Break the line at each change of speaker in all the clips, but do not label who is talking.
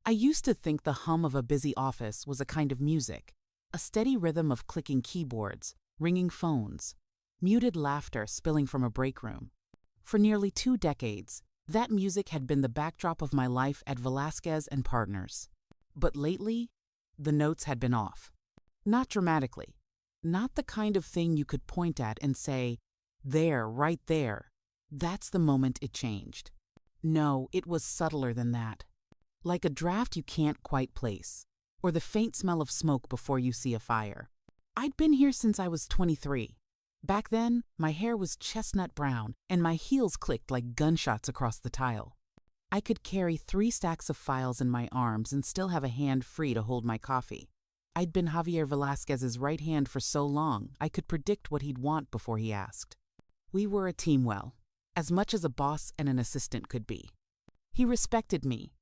I used to think the hum of a busy office was a kind of music, a steady rhythm of clicking keyboards, ringing phones, muted laughter spilling from a break room. For nearly 2 decades, that music had been the backdrop of my life at Velasquez and Partners. But lately, the notes had been off. Not dramatically. Not the kind of thing you could point at and say, there, right there. That's the moment it changed. No, it was subtler than that. Like a draft you can't quite place, or the faint smell of smoke before you see a fire. I'd been here since I was 23. Back then, my hair was chestnut brown, and my heels clicked like gunshots across the tile. I could carry 3 stacks of files in my arms and still have a hand free to hold my coffee. I'd been Javier Velasquez's right hand for so long, I could predict what he'd want before he asked. We were a team well, as much as a boss and an assistant could be. He respected me,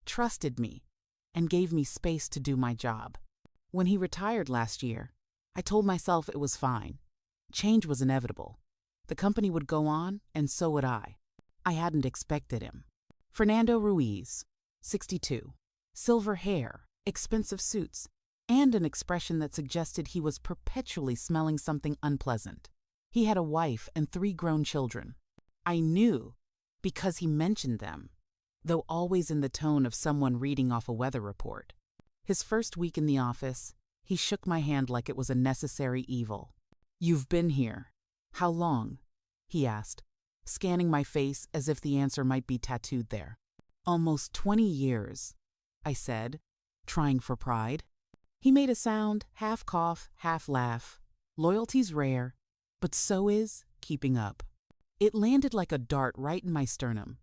trusted me, and gave me space to do my job. When he retired last year, I told myself it was fine. Change was inevitable. The company would go on, and so would I. I hadn't expected him. Fernando Ruiz, 62, silver hair, expensive suits, and an expression that suggested he was perpetually smelling something unpleasant. He had a wife and 3 grown children. I knew because he mentioned them, though always in the tone of someone reading off a weather report. His first week in the office, he shook my hand like it was a necessary evil. "You've been here. How long?" he asked, scanning my face as if the answer might be tattooed there. "Almost 20 years," I said, trying for pride. He made a sound, half cough, half laugh. Loyalty's rare, but so is keeping up. It landed like a dart right in my sternum.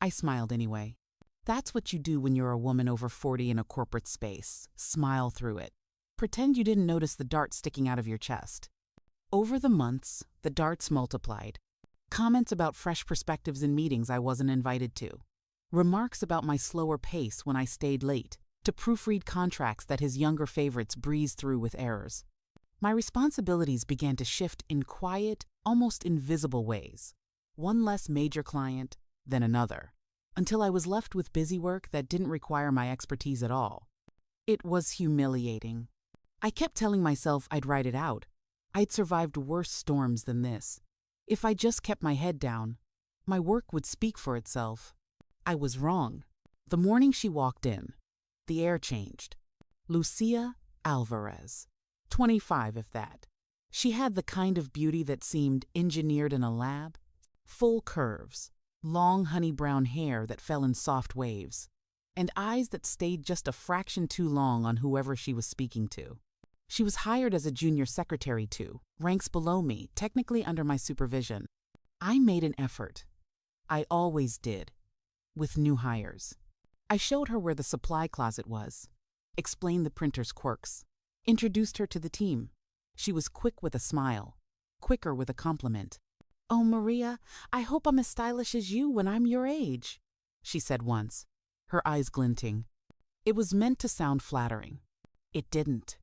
I smiled anyway. That's what you do when you're a woman over 40 in a corporate space. Smile through it. Pretend you didn't notice the dart sticking out of your chest. Over the months, the darts multiplied. Comments about fresh perspectives in meetings I wasn't invited to. Remarks about my slower pace when I stayed late to proofread contracts that his younger favorites breezed through with errors. My responsibilities began to shift in quiet, almost invisible ways. One less major client, then another, until I was left with busy work that didn't require my expertise at all. It was humiliating. I kept telling myself I'd ride it out. I'd survived worse storms than this. If I just kept my head down, my work would speak for itself. I was wrong. The morning she walked in, the air changed. Lucia Alvarez, 25 if that. She had the kind of beauty that seemed engineered in a lab. Full curves, long honey brown hair that fell in soft waves, and eyes that stayed just a fraction too long on whoever she was speaking to. She was hired as a junior secretary too, ranks below me, technically under my supervision. I made an effort. I always did, with new hires. I showed her where the supply closet was, explained the printer's quirks, introduced her to the team. She was quick with a smile, quicker with a compliment. "Oh, Maria, I hope I'm as stylish as you when I'm your age," she said once, her eyes glinting. It was meant to sound flattering. It didn't.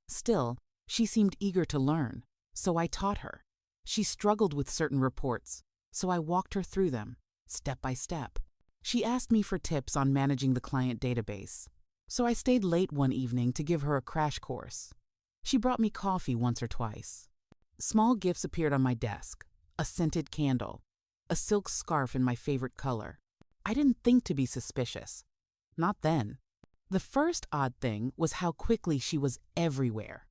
Still, she seemed eager to learn, so I taught her. She struggled with certain reports, so I walked her through them, step by step. She asked me for tips on managing the client database, so I stayed late one evening to give her a crash course. She brought me coffee once or twice. Small gifts appeared on my desk. A scented candle, a silk scarf in my favorite color. I didn't think to be suspicious. Not then. The first odd thing was how quickly she was everywhere.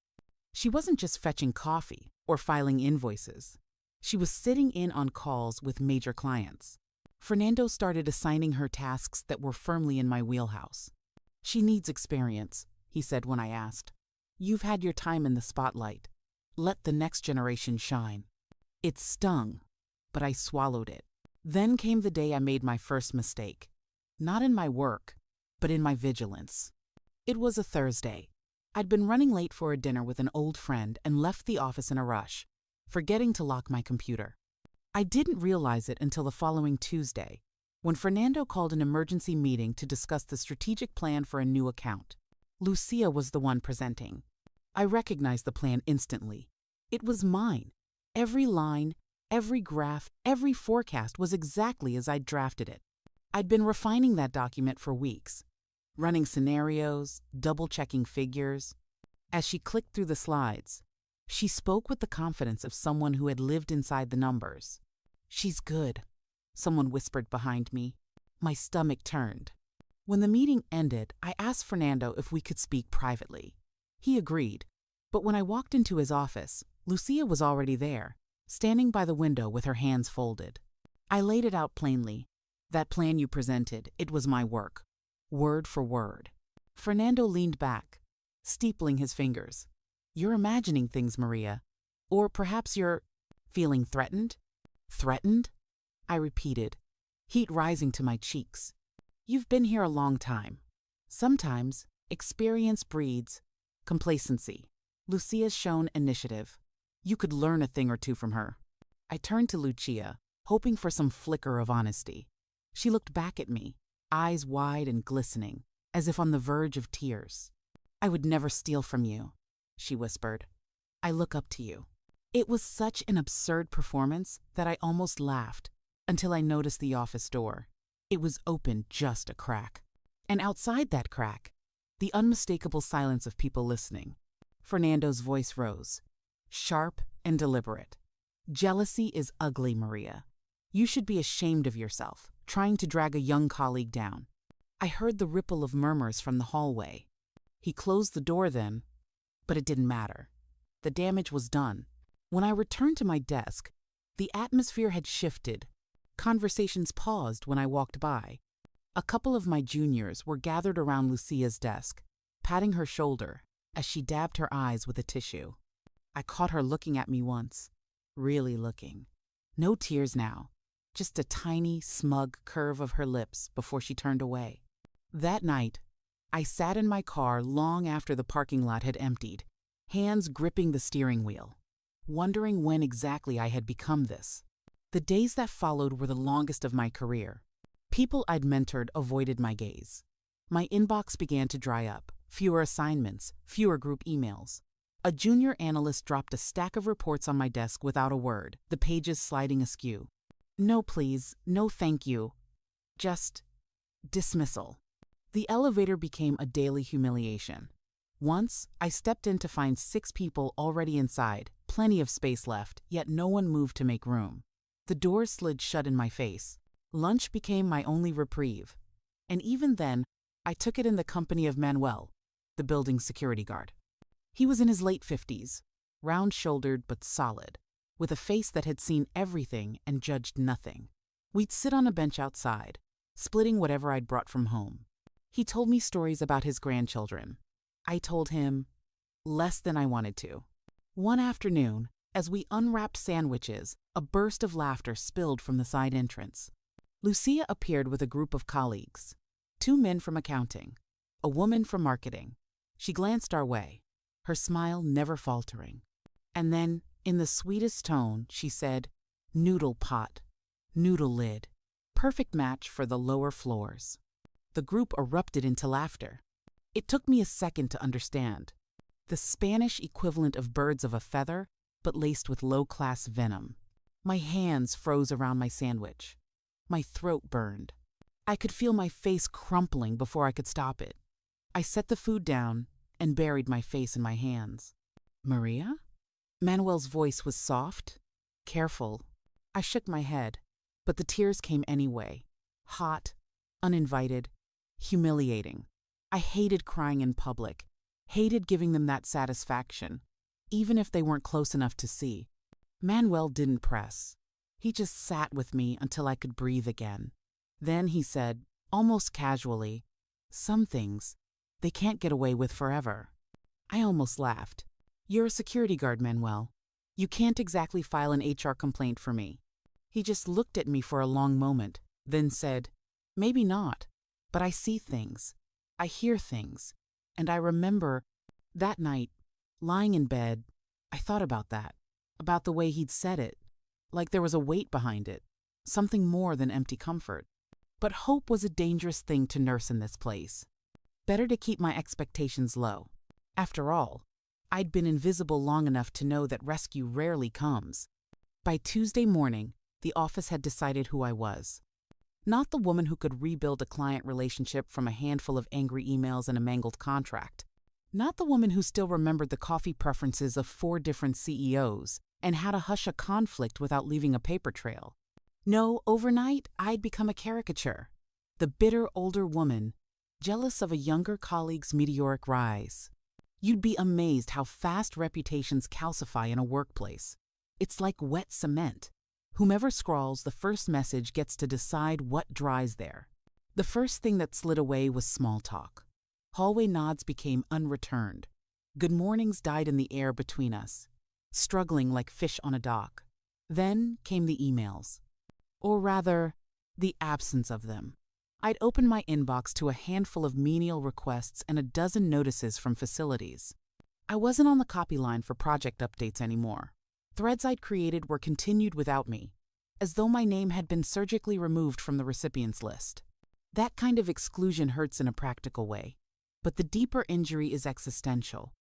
She wasn't just fetching coffee or filing invoices. She was sitting in on calls with major clients. Fernando started assigning her tasks that were firmly in my wheelhouse. "She needs experience," he said when I asked. "You've had your time in the spotlight. Let the next generation shine." It stung, but I swallowed it. Then came the day I made my first mistake. Not in my work, but in my vigilance. It was a Thursday. I'd been running late for a dinner with an old friend and left the office in a rush, forgetting to lock my computer. I didn't realize it until the following Tuesday, when Fernando called an emergency meeting to discuss the strategic plan for a new account. Lucia was the one presenting. I recognized the plan instantly. It was mine. Every line, every graph, every forecast was exactly as I'd drafted it. I'd been refining that document for weeks. running scenarios, double-checking figures. As she clicked through the slides, she spoke with the confidence of someone who had lived inside the numbers. "She's good," someone whispered behind me. My stomach turned. When the meeting ended, I asked Fernando if we could speak privately. He agreed, but when I walked into his office, Lucia was already there, standing by the window with her hands folded. I laid it out plainly. "That plan you presented, it was my work. Word for word." Fernando leaned back, steepling his fingers. "You're imagining things, Maria. Or perhaps you're feeling threatened?" "Threatened?" I repeated, heat rising to my cheeks. "You've been here a long time. Sometimes experience breeds complacency. Lucia's shown initiative. You could learn a thing or two from her." I turned to Lucia, hoping for some flicker of honesty. She looked back at me, eyes wide and glistening, as if on the verge of tears. "I would never steal from you," she whispered. "I look up to you." It was such an absurd performance that I almost laughed until I noticed the office door. It was open just a crack. And outside that crack, the unmistakable silence of people listening. Fernando's voice rose, sharp and deliberate. "Jealousy is ugly, Maria. You should be ashamed of yourself, trying to drag a young colleague down." I heard the ripple of murmurs from the hallway. He closed the door then, but it didn't matter. The damage was done. When I returned to my desk, the atmosphere had shifted. Conversations paused when I walked by. A couple of my juniors were gathered around Lucia's desk, patting her shoulder as she dabbed her eyes with a tissue. I caught her looking at me once, really looking. No tears now, just a tiny, smug curve of her lips before she turned away. That night, I sat in my car long after the parking lot had emptied, hands gripping the steering wheel, wondering when exactly I had become this. The days that followed were the longest of my career. People I'd mentored avoided my gaze. My inbox began to dry up, fewer assignments, fewer group emails. A junior analyst dropped a stack of reports on my desk without a word, the pages sliding askew. "No, please. No, thank you." Just dismissal. The elevator became a daily humiliation. Once, I stepped in to find 6 people already inside, plenty of space left, yet no one moved to make room. The doors slid shut in my face. Lunch became my only reprieve. And even then, I took it in the company of Manuel, the building's security guard. He was in his late 50s, round-shouldered but solid, with a face that had seen everything and judged nothing. We'd sit on a bench outside, splitting whatever I'd brought from home. He told me stories about his grandchildren. I told him less than I wanted to. One afternoon, as we unwrapped sandwiches, a burst of laughter spilled from the side entrance. Lucia appeared with a group of colleagues, 2 men from accounting, a woman from marketing. She glanced our way, her smile never faltering. And then, in the sweetest tone, she said, "Noodle pot, noodle lid, perfect match for the lower floors." The group erupted into laughter. It took me a second to understand. The Spanish equivalent of birds of a feather, but laced with low-class venom. My hands froze around my sandwich. My throat burned. I could feel my face crumpling before I could stop it. I set the food down and buried my face in my hands. "Maria?" Manuel's voice was soft, careful. I shook my head, but the tears came anyway. Hot, uninvited, humiliating. I hated crying in public, hated giving them that satisfaction, even if they weren't close enough to see. Manuel didn't press. He just sat with me until I could breathe again. Then he said, almost casually, "Some things, they can't get away with forever." I almost laughed. "You're a security guard, Manuel. You can't exactly file an HR complaint for me." He just looked at me for a long moment, then said, "Maybe not, but I see things. I hear things. And I remember that night, lying in bed, I thought about that, about the way he'd said it, like there was a weight behind it, something more than empty comfort. But hope was a dangerous thing to nurse in this place. Better to keep my expectations low. After all, I'd been invisible long enough to know that rescue rarely comes. By Tuesday morning, the office had decided who I was. Not the woman who could rebuild a client relationship from a handful of angry emails and a mangled contract. Not the woman who still remembered the coffee preferences of 4 different CEOs and how to hush a conflict without leaving a paper trail. No, overnight, I'd become a caricature. The bitter older woman, jealous of a younger colleague's meteoric rise. You'd be amazed how fast reputations calcify in a workplace. It's like wet cement. Whomever scrawls the first message gets to decide what dries there. The first thing that slid away was small talk. Hallway nods became unreturned. Good mornings died in the air between us, struggling like fish on a dock. Then came the emails. Or rather, the absence of them. I'd open my inbox to a handful of menial requests and a dozen notices from facilities. I wasn't on the copy line for project updates anymore. Threads I'd created were continued without me, as though my name had been surgically removed from the recipients list. That kind of exclusion hurts in a practical way, but the deeper injury is existential.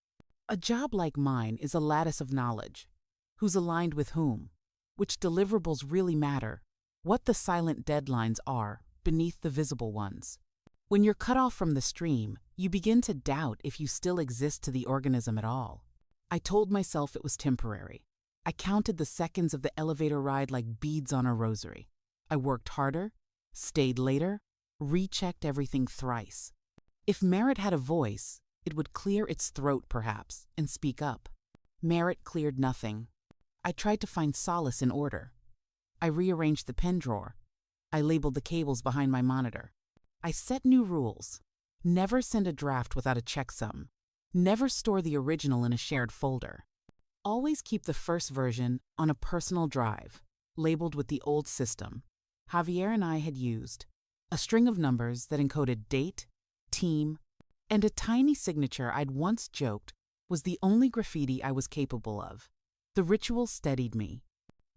A job like mine is a lattice of knowledge. Who's aligned with whom? Which deliverables really matter? What the silent deadlines are beneath the visible ones. When you're cut off from the stream, you begin to doubt if you still exist to the organism at all. I told myself it was temporary. I counted the seconds of the elevator ride like beads on a rosary. I worked harder, stayed later, rechecked everything thrice. If merit had a voice, it would clear its throat perhaps and speak up. Merit cleared nothing. I tried to find solace in order. I rearranged the pen drawer. I labeled the cables behind my monitor. I set new rules. Never send a draft without a checksum. Never store the original in a shared folder. Always keep the first version on a personal drive, labeled with the old system Javier and I had used, a string of numbers that encoded date, team, and a tiny signature I'd once joked was the only graffiti I was capable of. The ritual steadied me.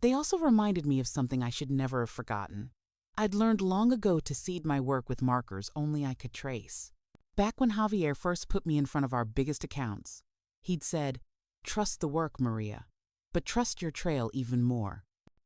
They also reminded me of something I should never have forgotten. I'd learned long ago to seed my work with markers only I could trace. Back when Javier first put me in front of our biggest accounts, he'd said, "Trust the work, Maria, but trust your trail even more."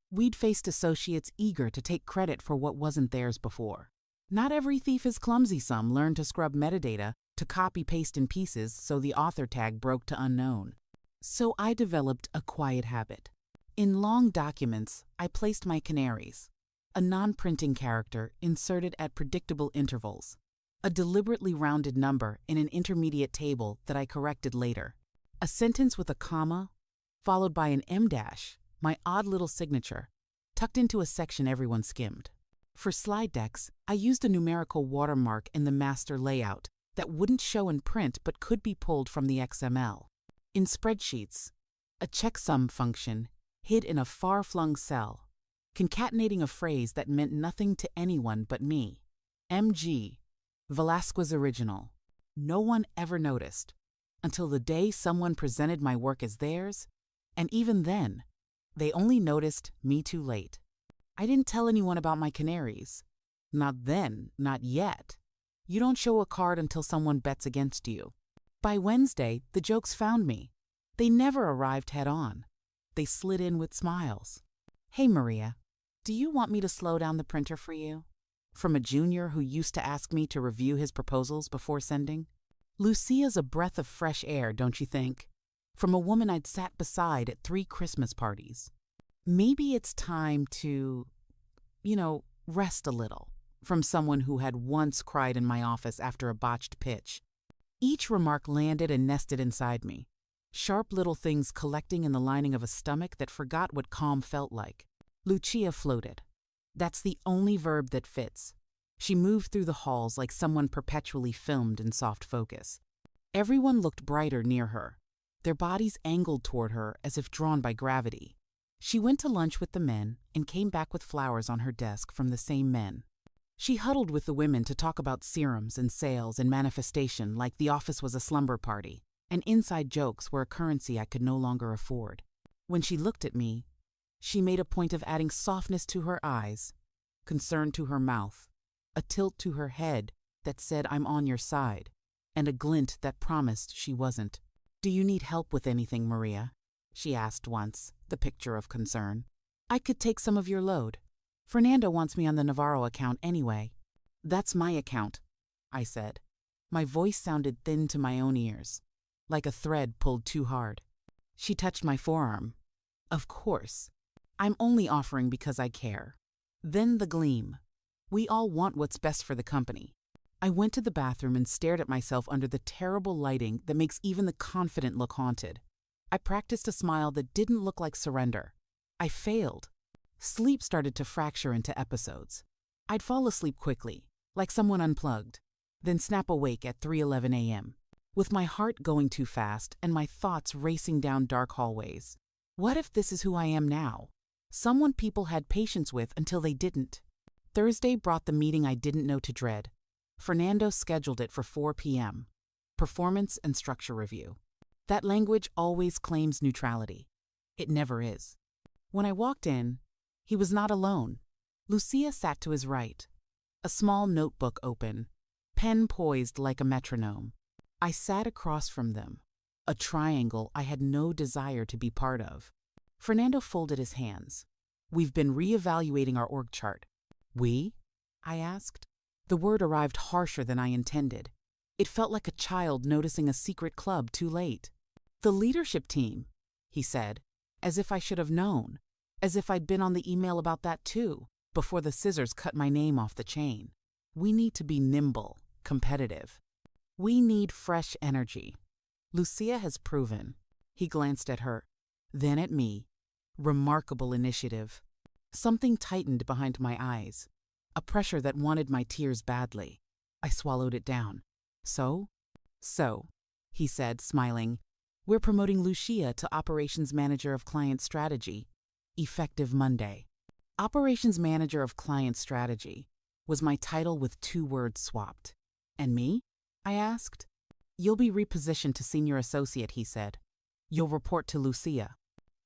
We'd faced associates eager to take credit for what wasn't theirs before. Not every thief is clumsy. Some learn to scrub metadata to copy-paste in pieces so the author tag broke to unknown. So I developed a quiet habit. In long documents, I placed my canaries, a non-printing character inserted at predictable intervals, a deliberately rounded number in an intermediate table that I corrected later, a sentence with a comma, followed by an M dash, my odd little signature, tucked into a section everyone skimmed. For slide decks, I used a numerical watermark in the master layout that wouldn't show in print but could be pulled from the XML. In spreadsheets, a checksum function hid in a far-flung cell, concatenating a phrase that meant nothing to anyone but me. MG, Velasquez Original. No one ever noticed, until the day someone presented my work as theirs, and even then, they only noticed me too late. I didn't tell anyone about my canaries. Not then, not yet. You don't show a card until someone bets against you. By Wednesday, the jokes found me. They never arrived head-on. They slid in with smiles. "Hey, Maria, do you want me to slow down the printer for you?" From a junior who used to ask me to review his proposals before sending. Lucia's a breath of fresh air, don't you think? From a woman I'd sat beside at 3 Christmas parties. Maybe it's time to, rest a little, from someone who had once cried in my office after a botched pitch. Each remark landed and nested inside me, sharp little things collecting in the lining of a stomach that forgot what calm felt like. Lucia floated. That's the only verb that fits. She moved through the halls like someone perpetually filmed in soft focus. Everyone looked brighter near her, their bodies angled toward her as if drawn by gravity. She went to lunch with the men and came back with flowers on her desk from the same men. She huddled with the women to talk about serums and sales and manifestation like the office was a slumber party, and inside jokes were a currency I could no longer afford. When she looked at me, she made a point of adding softness to her eyes, concern to her mouth, a tilt to her head that said I'm on your side, and a glint that promised she wasn't. "Do you need help with anything, Maria?" she asked once, the picture of concern. "I could take some of your load." Fernando wants me on the Navarro account anyway. That's my account, I said. My voice sounded thin to my own ears, like a thread pulled too hard. She touched my forearm. Of course. I'm only offering because I care. Then the gleam. We all want what's best for the company. I went to the bathroom and stared at myself under the terrible lighting that makes even the confident look haunted. I practiced a smile that didn't look like surrender. I failed. Sleep started to fracture into episodes. I'd fall asleep quickly, like someone unplugged, then snap awake at 3:11 a.m., with my heart going too fast and my thoughts racing down dark hallways. What if this is who I am now? Someone people had patience with until they didn't. Thursday brought the meeting I didn't know to dread. Fernando scheduled it for 4 p.m. Performance and structure review. That language always claims neutrality. It never is. When I walked in, he was not alone. Lucia sat to his right, a small notebook open, pen poised like a metronome. I sat across from them, a triangle I had no desire to be part of. Fernando folded his hands. We've been reevaluating our org chart. We? I asked. The word arrived harsher than I intended. It felt like a child noticing a secret club too late. The leadership team, he said, as if I should have known, as if I'd been on the email about that too, before the scissors cut my name off the chain. We need to be nimble, competitive. We need fresh energy. Lucia has proven. He glanced at her, then at me. Remarkable initiative. Something tightened behind my eyes, a pressure that wanted my tears badly. I swallowed it down. So, he said, smiling, we're promoting Lucia to Operations Manager of Client Strategy, effective Monday. Operations Manager of Client Strategy was my title with 2 words swapped. And me? I asked. You'll be repositioned to Senior Associate, he said. You'll report to Lucia.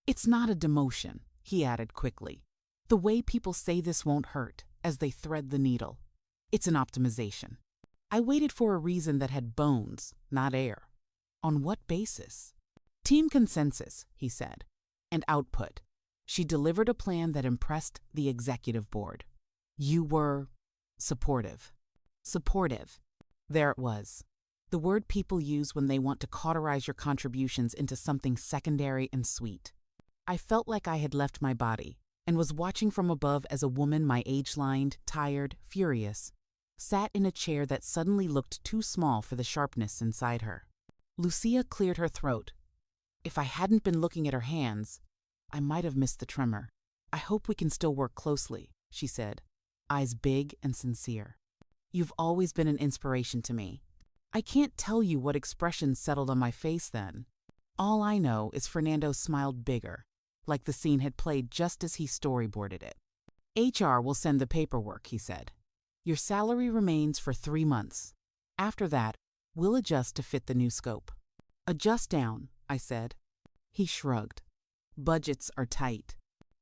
It's not a demotion, he added quickly. The way people say this won't hurt as they thread the needle. It's an optimization. I waited for a reason that had bones, not air. On what basis? Team consensus, he said, and output. She delivered a plan that impressed the executive board. You were supportive. Supportive. There it was. The word people use when they want to cauterize your contributions into something secondary and sweet. I felt like I had left my body and was watching from above as a woman my age-lined, tired, furious, sat in a chair that suddenly looked too small for the sharpness inside her. Lucia cleared her throat. If I hadn't been looking at her hands, I might have missed the tremor. I hope we can still work closely, she said, eyes big and sincere. You've always been an inspiration to me. I can't tell you what expression settled on my face then. All I know is Fernando smiled bigger, like the scene had played just as he storyboarded it. HR will send the paperwork, he said. Your salary remains for 3 months. After that, we'll adjust to fit the new scope. Adjust down, I said. He shrugged. Budgets are tight.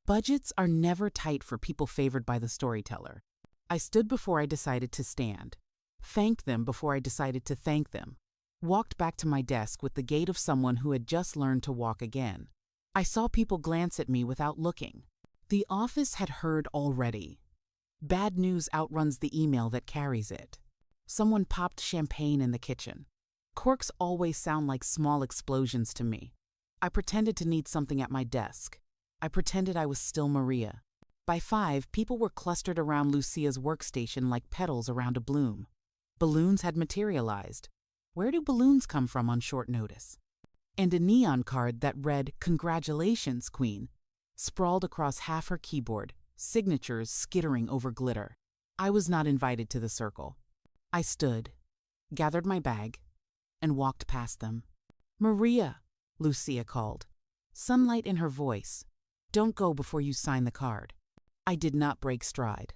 Budgets are never tight for people favored by the storyteller. I stood before I decided to stand, thanked them before I decided to thank them, walked back to my desk with the gait of someone who had just learned to walk again. I saw people glance at me without looking. The office had heard already. Bad news outruns the email that carries it. Someone popped champagne in the kitchen. Corks always sound like small explosions to me. I pretended to need something at my desk. I pretended I was still Maria. By 5, people were clustered around Lucia's workstation like petals around a bloom. Balloons had materialized. Where do balloons come from on short notice? And a neon card that read, "Congratulations, Queen," sprawled across half her keyboard, signatures skittering over glitter. I was not invited to the circle. I stood, gathered my bag, and walked past them. "Maria," Lucia called, sunlight in her voice. "Don't go before you sign the card." I did not break stride.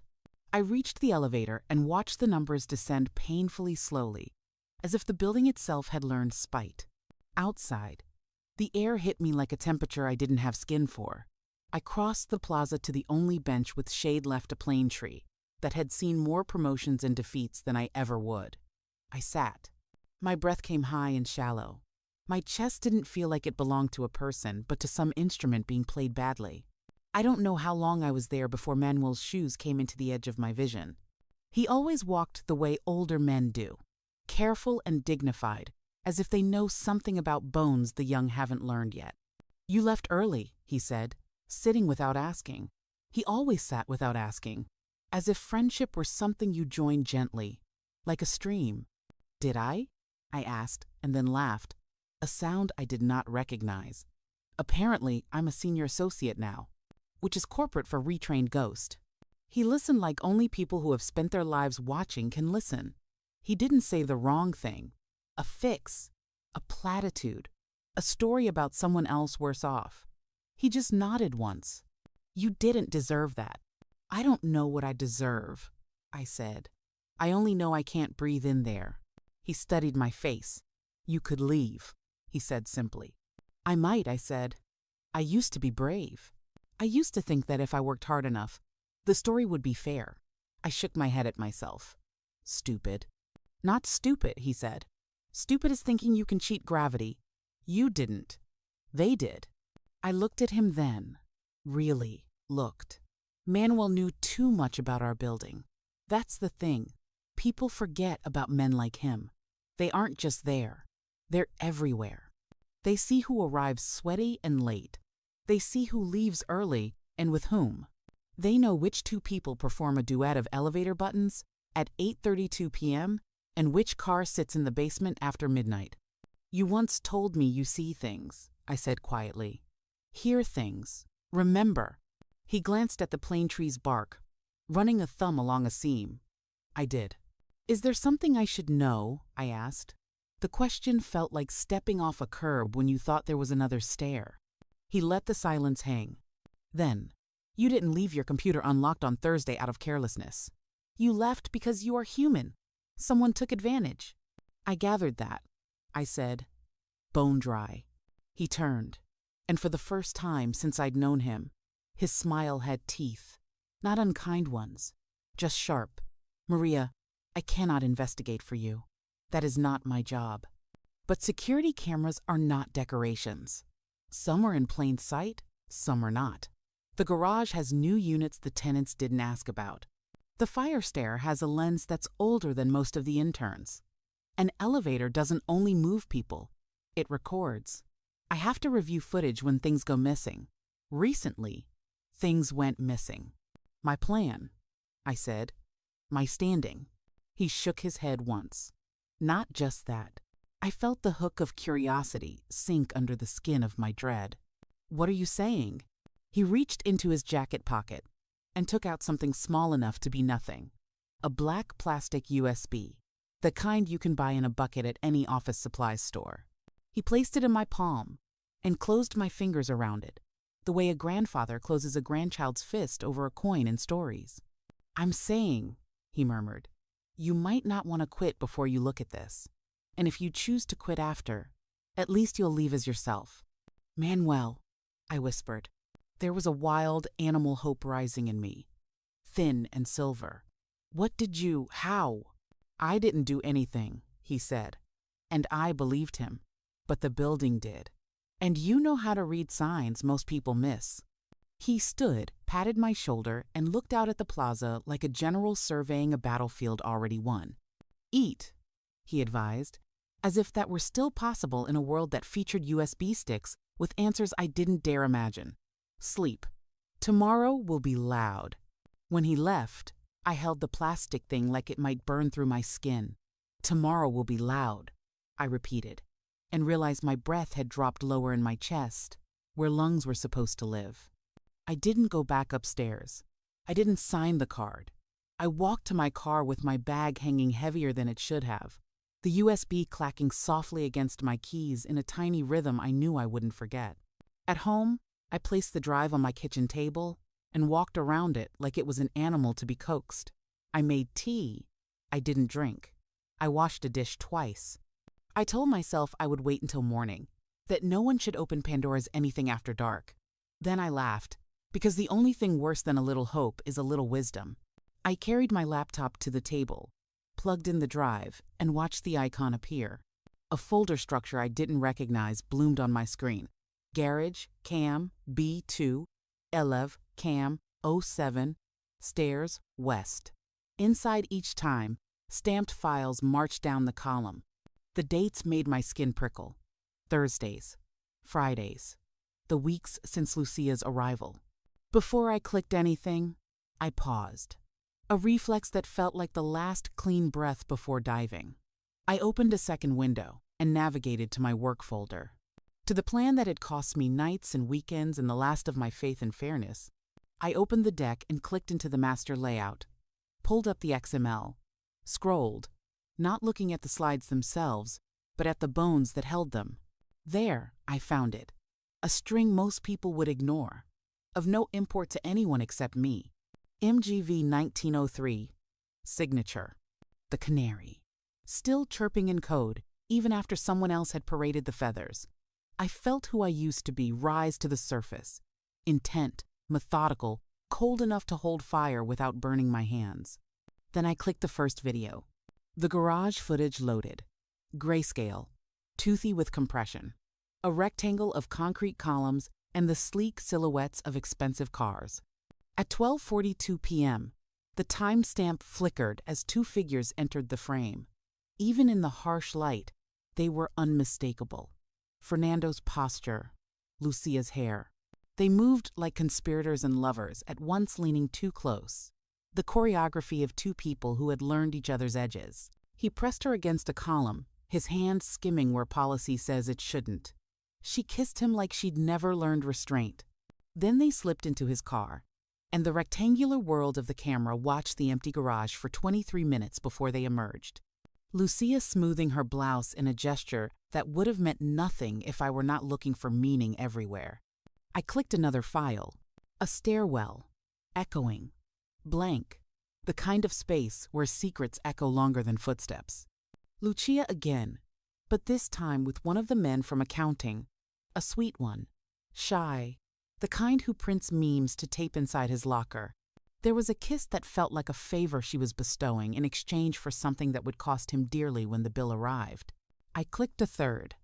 I reached the elevator and watched the numbers descend painfully slowly, as if the building itself had learned spite. Outside, the air hit me like a temperature I didn't have skin for. I crossed the plaza to the only bench with shade left, a plane tree that had seen more promotions and defeats than I ever would. I sat. My breath came high and shallow. My chest didn't feel like it belonged to a person, but to some instrument being played badly. I don't know how long I was there before Manuel's shoes came into the edge of my vision. He always walked the way older men do, careful and dignified, as if they know something about bones the young haven't learned yet. You left early, he said, sitting without asking. He always sat without asking, as if friendship were something you joined gently, like a stream. Did I? I asked, and then laughed, a sound I did not recognize. Apparently, I'm a senior associate now, which is corporate for retrained ghost. He listened like only people who have spent their lives watching can listen. He didn't say the wrong thing, a fix, a platitude, a story about someone else worse off. He just nodded once. You didn't deserve that. I don't know what I deserve, I said. I only know I can't breathe in there. He studied my face. You could leave, he said simply. I might, I said. I used to be brave. I used to think that if I worked hard enough, the story would be fair. I shook my head at myself. Stupid. Not stupid, he said. Stupid is thinking you can cheat gravity. You didn't. They did. I looked at him then. Really looked. Manuel knew too much about our building. That's the thing. People forget about men like him. They aren't just there. They're everywhere. They see who arrives sweaty and late. They see who leaves early and with whom. They know which two people perform a duet of elevator buttons at 8:32 p.m. and which car sits in the basement after midnight. You once told me you see things, I said quietly. Hear things. Remember. He glanced at the plane tree's bark, running a thumb along a seam. I did. Is there something I should know? I asked. The question felt like stepping off a curb when you thought there was another stair. He let the silence hang. Then, you didn't leave your computer unlocked on Thursday out of carelessness. You left because you are human. Someone took advantage. I gathered that, I said, bone dry. He turned, and for the first time since I'd known him, his smile had teeth, not unkind ones, just sharp. Maria, I cannot investigate for you. That is not my job. But security cameras are not decorations. Some are in plain sight, some are not. The garage has new units the tenants didn't ask about. The fire stair has a lens that's older than most of the interns. An elevator doesn't only move people, it records. I have to review footage when things go missing. Recently, things went missing. My plan, I said. My standing. He shook his head once. Not just that. I felt the hook of curiosity sink under the skin of my dread. What are you saying? He reached into his jacket pocket and took out something small enough to be nothing. A black plastic USB, the kind you can buy in a bucket at any office supplies store. He placed it in my palm and closed my fingers around it, the way a grandfather closes a grandchild's fist over a coin in stories. I'm saying, he murmured, you might not want to quit before you look at this. And if you choose to quit after, at least you'll leave as yourself. Manuel, I whispered. There was a wild animal hope rising in me, thin and silver. How? I didn't do anything, he said. And I believed him. But the building did. And you know how to read signs most people miss. He stood, patted my shoulder, and looked out at the plaza like a general surveying a battlefield already won. Eat, he advised, as if that were still possible in a world that featured USB sticks with answers I didn't dare imagine. Sleep. Tomorrow will be loud. When he left, I held the plastic thing like it might burn through my skin. Tomorrow will be loud, I repeated, and realized my breath had dropped lower in my chest, where lungs were supposed to live. I didn't go back upstairs. I didn't sign the card. I walked to my car with my bag hanging heavier than it should have, the USB clacking softly against my keys in a tiny rhythm I knew I wouldn't forget. At home, I placed the drive on my kitchen table and walked around it like it was an animal to be coaxed. I made tea. I didn't drink. I washed a dish twice. I told myself I would wait until morning, that no one should open Pandora's anything after dark. Then I laughed, because the only thing worse than a little hope is a little wisdom. I carried my laptop to the table, plugged in the drive, and watched the icon appear. A folder structure I didn't recognize bloomed on my screen. Garage, Cam, B2, Elev, Cam, 07, stairs, west. Inside each time, stamped files marched down the column. The dates made my skin prickle. Thursdays, Fridays, the weeks since Lucia's arrival. Before I clicked anything, I paused. A reflex that felt like the last clean breath before diving. I opened a second window and navigated to my work folder. To the plan that had cost me nights and weekends and the last of my faith and fairness, I opened the deck and clicked into the master layout, pulled up the XML, scrolled, not looking at the slides themselves, but at the bones that held them. There, I found it. A string most people would ignore, of no import to anyone except me. MGV 1903, signature, the canary, still chirping in code, even after someone else had paraded the feathers. I felt who I used to be rise to the surface, intent, methodical, cold enough to hold fire without burning my hands. Then I clicked the first video. The garage footage loaded. Grayscale, toothy with compression. A rectangle of concrete columns and the sleek silhouettes of expensive cars. At 12:42 p.m., the timestamp flickered as two figures entered the frame. Even in the harsh light, they were unmistakable. Fernando's posture, Lucia's hair. They moved like conspirators and lovers, at once leaning too close. The choreography of two people who had learned each other's edges. He pressed her against a column, his hand skimming where policy says it shouldn't. She kissed him like she'd never learned restraint. Then they slipped into his car, and the rectangular world of the camera watched the empty garage for 23 minutes before they emerged. Lucia smoothing her blouse in a gesture that would have meant nothing if I were not looking for meaning everywhere. I clicked another file. A stairwell. Echoing. Blank. The kind of space where secrets echo longer than footsteps. Lucia again, but this time with one of the men from accounting. A sweet one. Shy. The kind who prints memes to tape inside his locker. There was a kiss that felt like a favor she was bestowing in exchange for something that would cost him dearly when the bill arrived. I clicked a third.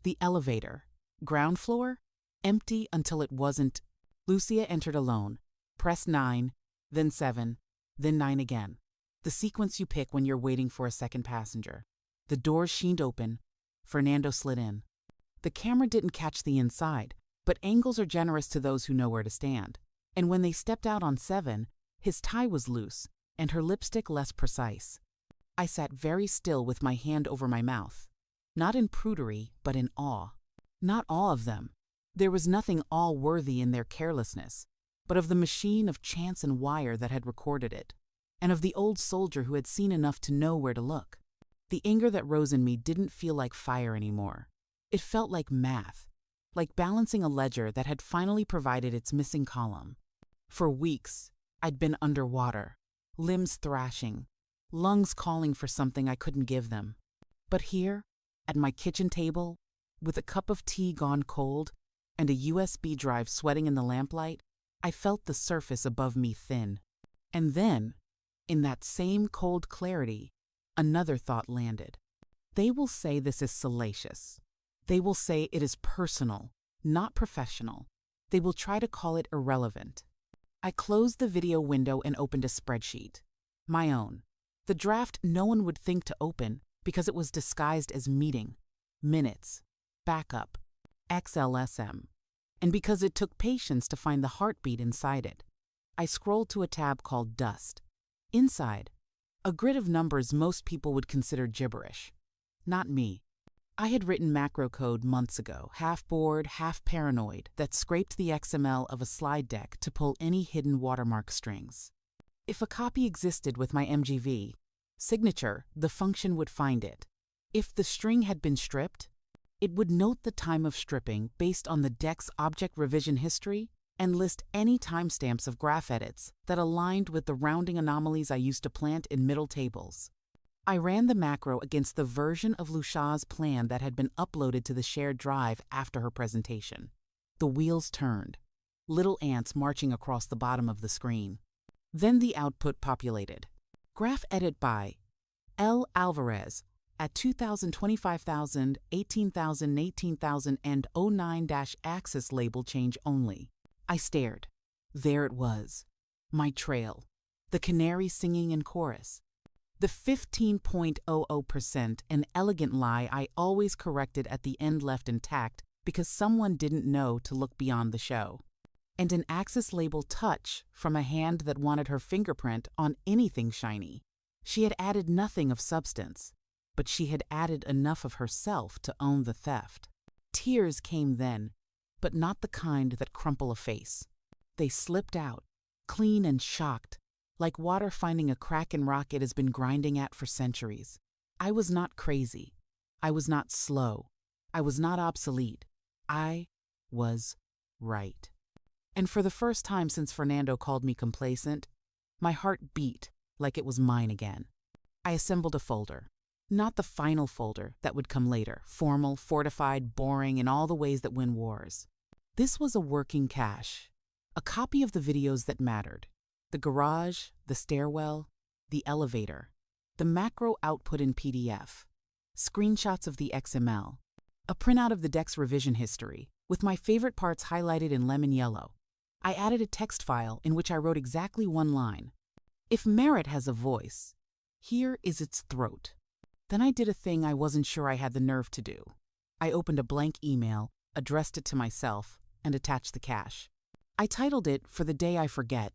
The elevator. Ground floor? Empty until it wasn't. Lucia entered alone. Press 9, then 7, then 9 again. The sequence you pick when you're waiting for a second passenger. The doors sheened open. Fernando slid in. The camera didn't catch the inside, but angles are generous to those who know where to stand. And when they stepped out on 7, his tie was loose, and her lipstick less precise. I sat very still with my hand over my mouth. Not in prudery, but in awe. Not awe of them. There was nothing awe-worthy in their carelessness, but of the machine of chance and wire that had recorded it, and of the old soldier who had seen enough to know where to look. The anger that rose in me didn't feel like fire anymore. It felt like math, like balancing a ledger that had finally provided its missing column. For weeks, I'd been underwater, limbs thrashing, lungs calling for something I couldn't give them. But here, at my kitchen table, with a cup of tea gone cold and a USB drive sweating in the lamplight, I felt the surface above me thin. And then, in that same cold clarity, another thought landed. They will say this is salacious. They will say it is personal, not professional. They will try to call it irrelevant. I closed the video window and opened a spreadsheet. My own. The draft no one would think to open because it was disguised as meeting, minutes, backup, XLSM, and because it took patience to find the heartbeat inside it. I scrolled to a tab called Dust. Inside, a grid of numbers most people would consider gibberish. Not me. I had written macro code months ago, half bored, half paranoid, that scraped the XML of a slide deck to pull any hidden watermark strings. If a copy existed with my MGV signature, the function would find it. If the string had been stripped, it would note the time of stripping based on the deck's object revision history and list any timestamps of graph edits that aligned with the rounding anomalies I used to plant in middle tables. I ran the macro against the version of Lucia's plan that had been uploaded to the shared drive after her presentation. The wheels turned, little ants marching across the bottom of the screen. Then the output populated. Graph edit by L. Alvarez at 2,000, 25,000, 18,000, 18,000, and 09- axis label change only. I stared. There it was, my trail, the canary singing in chorus. The 15.00%, an elegant lie I always corrected at the end left intact because someone didn't know to look beyond the show. And an Axis label touch from a hand that wanted her fingerprint on anything shiny. She had added nothing of substance, but she had added enough of herself to own the theft. Tears came then, but not the kind that crumple a face. They slipped out, clean and shocked, like water finding a crack in rock it has been grinding at for centuries. I was not crazy. I was not slow. I was not obsolete. I was right. And for the first time since Fernando called me complacent, my heart beat like it was mine again. I assembled a folder. Not the final folder that would come later, formal, fortified, boring, in all the ways that win wars. This was a working cache, a copy of the videos that mattered. The garage, the stairwell, the elevator, the macro output in PDF, screenshots of the XML, a printout of the deck's revision history, with my favorite parts highlighted in lemon yellow. I added a text file in which I wrote exactly one line. If merit has a voice, here is its throat. Then I did a thing I wasn't sure I had the nerve to do. I opened a blank email, addressed it to myself, and attached the cache. I titled it For the Day I Forget.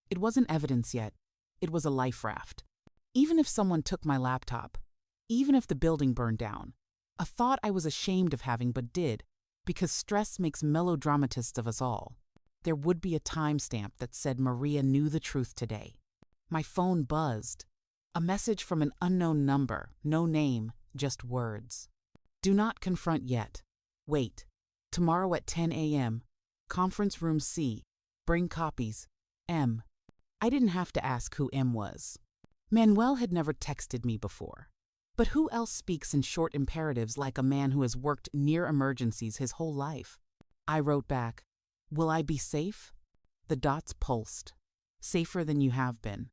It wasn't evidence yet. It was a life raft. Even if someone took my laptop, even if the building burned down, a thought I was ashamed of having but did, because stress makes melodramatists of us all. There would be a timestamp that said Maria knew the truth today. My phone buzzed. A message from an unknown number, no name, just words. Do not confront yet. Wait. Tomorrow at 10 a.m. Conference room C. Bring copies. M. I didn't have to ask who M was. Manuel had never texted me before. But who else speaks in short imperatives like a man who has worked near emergencies his whole life? I wrote back, Will I be safe? The dots pulsed. Safer than you have been.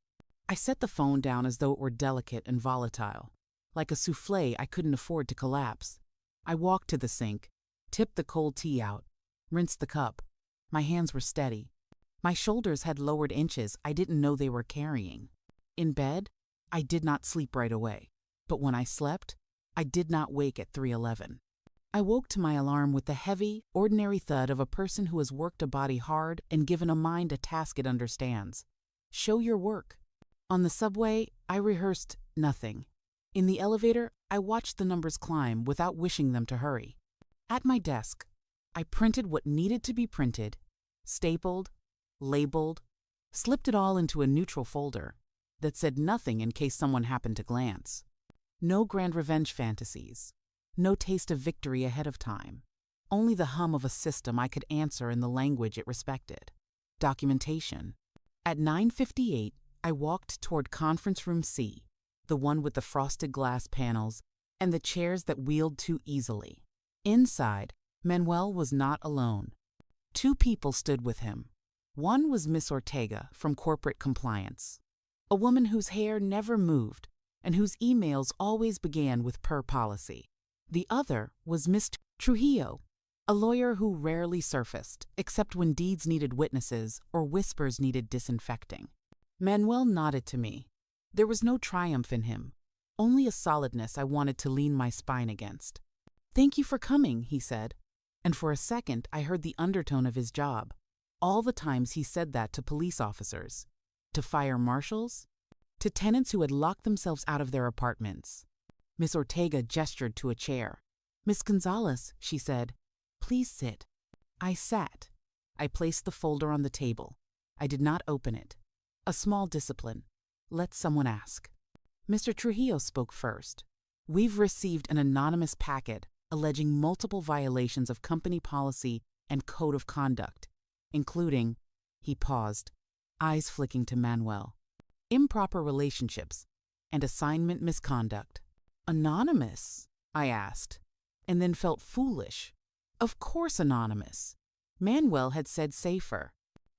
I set the phone down as though it were delicate and volatile. Like a soufflé I couldn't afford to collapse. I walked to the sink, tipped the cold tea out, rinsed the cup. My hands were steady. My shoulders had lowered inches I didn't know they were carrying. In bed, I did not sleep right away. But when I slept, I did not wake at 3:11. I woke to my alarm with the heavy, ordinary thud of a person who has worked a body hard and given a mind a task it understands. Show your work. On the subway, I rehearsed nothing. In the elevator, I watched the numbers climb without wishing them to hurry. At my desk, I printed what needed to be printed, stapled, labeled, slipped it all into a neutral folder that said nothing in case someone happened to glance. No grand revenge fantasies. No taste of victory ahead of time. Only the hum of a system I could answer in the language it respected. Documentation. At 9:58, I walked toward Conference Room C, the one with the frosted glass panels and the chairs that wheeled too easily. Inside, Manuel was not alone. Two people stood with him. One was Miss Ortega from corporate compliance, a woman whose hair never moved and whose emails always began with per policy. The other was Miss Trujillo, a lawyer who rarely surfaced, except when deeds needed witnesses or whispers needed disinfecting. Manuel nodded to me. There was no triumph in him, only a solidness I wanted to lean my spine against. "Thank you for coming," he said, and for a second I heard the undertone of his job. All the times he said that to police officers, to fire marshals, to tenants who had locked themselves out of their apartments. Miss Ortega gestured to a chair. "Miss Gonzalez," she said, "please sit." I sat. I placed the folder on the table. I did not open it. A small discipline. Let someone ask. Mr. Trujillo spoke first. "We've received an anonymous packet alleging multiple violations of company policy and code of conduct, including," he paused, eyes flicking to Manuel, "improper relationships and assignment misconduct." "Anonymous?" I asked, and then felt foolish. Of course anonymous. Manuel had said safer.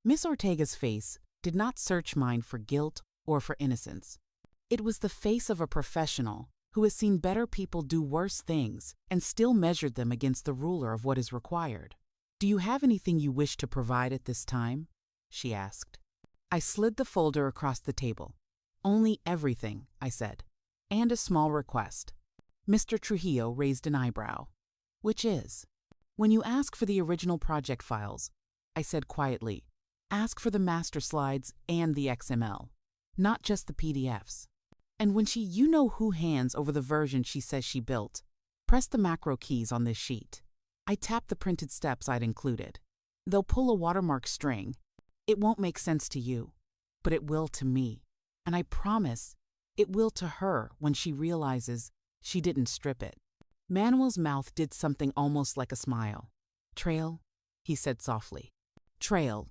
Miss Ortega's face did not search mine for guilt or for innocence. It was the face of a professional who has seen better people do worse things and still measured them against the ruler of what is required. "Do you have anything you wish to provide at this time?" she asked. I slid the folder across the table. Only everything, I said. And a small request. Mr. Trujillo raised an eyebrow. Which is? When you ask for the original project files, I said quietly, ask for the master slides and the XML, not just the PDFs. And when you-know-who hands over the version she says she built, press the macro keys on this sheet. I tapped the printed steps I'd included. They'll pull a watermark string. It won't make sense to you, but it will to me. And I promise it will to her when she realizes she didn't strip it. Manuel's mouth did something almost like a smile. Trail, he said softly. Trail,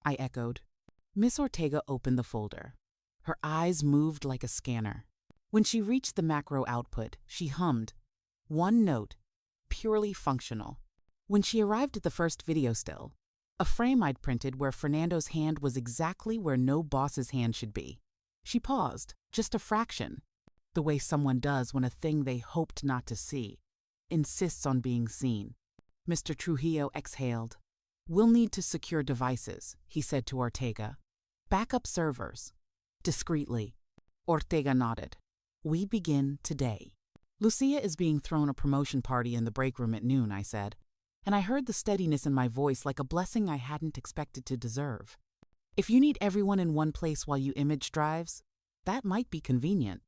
I echoed. Miss Ortega opened the folder. Her eyes moved like a scanner. When she reached the macro output, she hummed. One note, purely functional. When she arrived at the first video still, a frame I'd printed where Fernando's hand was exactly where no boss's hand should be. She paused, just a fraction, the way someone does when a thing they hoped not to see insists on being seen. Mr. Trujillo exhaled. We'll need to secure devices, he said to Ortega. Backup servers. Discreetly. Ortega nodded. We begin today. Lucia is being thrown a promotion party in the break room at noon, I said, and I heard the steadiness in my voice like a blessing I hadn't expected to deserve. If you need everyone in one place while you image drives, that might be convenient.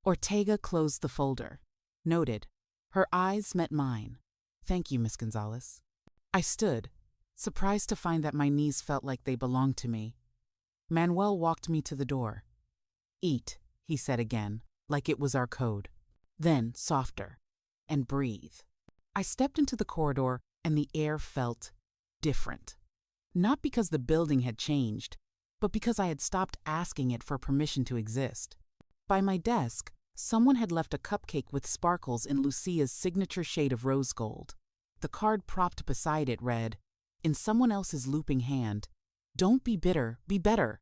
Ortega closed the folder. Noted. Her eyes met mine. Thank you, Miss Gonzalez. I stood, surprised to find that my knees felt like they belonged to me. Manuel walked me to the door. Eat, he said again, like it was our code. Then, softer. And breathe. I stepped into the corridor and the air felt different. Not because the building had changed, but because I had stopped asking it for permission to exist. By my desk, someone had left a cupcake with sparkles in Lucia's signature shade of rose gold. The card propped beside it read, in someone else's looping hand, Don't be bitter, be better.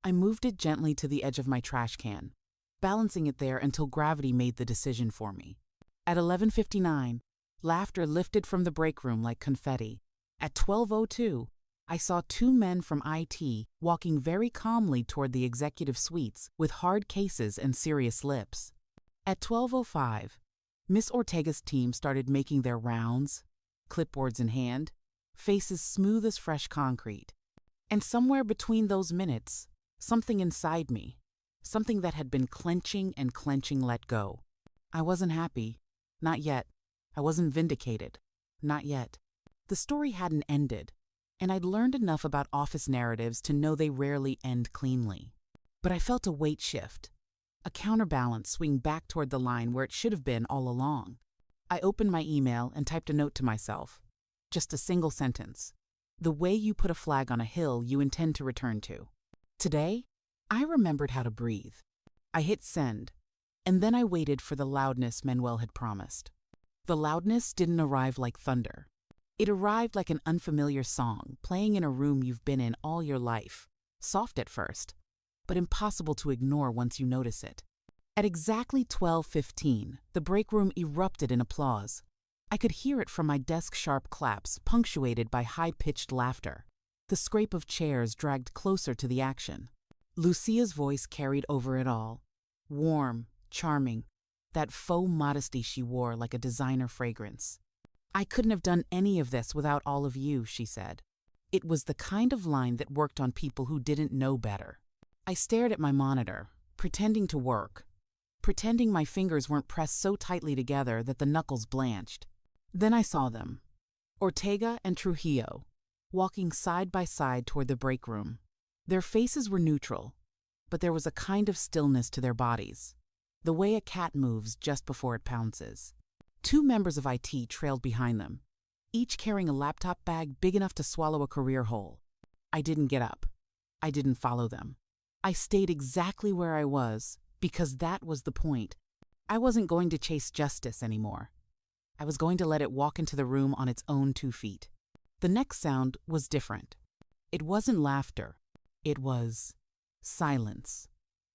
I moved it gently to the edge of my trash can, balancing it there until gravity made the decision for me. At 11:59, laughter lifted from the break room like confetti. At 12:02, I saw two men from IT walking very calmly toward the executive suites with hard cases and serious lips. At 12:05, Miss Ortega's team started making their rounds, clipboards in hand, faces smooth as fresh concrete. And somewhere between those minutes, something inside me, something that had been clenching and clenching, let go. I wasn't happy. Not yet. I wasn't vindicated. Not yet. The story hadn't ended, and I'd learned enough about office narratives to know they rarely end cleanly. But I felt a weight shift, a counterbalance swing back toward the line where it should have been all along. I opened my email and typed a note to myself. Just a single sentence. The way you put a flag on a hill you intend to return to. Today, I remembered how to breathe. I hit send, and then I waited for the loudness Manuel had promised. The loudness didn't arrive like thunder. It arrived like an unfamiliar song playing in a room you've been in all your life, soft at first, but impossible to ignore once you notice it. At exactly 12:15, the break room erupted in applause. I could hear it from my desk-sharp claps, punctuated by high-pitched laughter. The scrape of chairs dragged closer to the action. Lucia's voice carried over it all. Warm, charming, that faux modesty she wore like a designer fragrance. I couldn't have done any of this without all of you, she said. It was the kind of line that worked on people who didn't know better. I stared at my monitor, pretending to work, pretending my fingers weren't pressed so tightly together that the knuckles blanched. Then I saw them, Ortega and Trujillo, walking side by side toward the break room. Their faces were neutral, but there was a kind of stillness to their bodies, the way a cat moves just before it pounces. Two members of IT trailed behind them, each carrying a laptop bag big enough to swallow a career hole. I didn't get up. I didn't follow them. I stayed exactly where I was, because that was the point. I wasn't going to chase justice anymore. I was going to let it walk into the room on its own 2 feet. The next sound was different. It wasn't laughter. It was silence.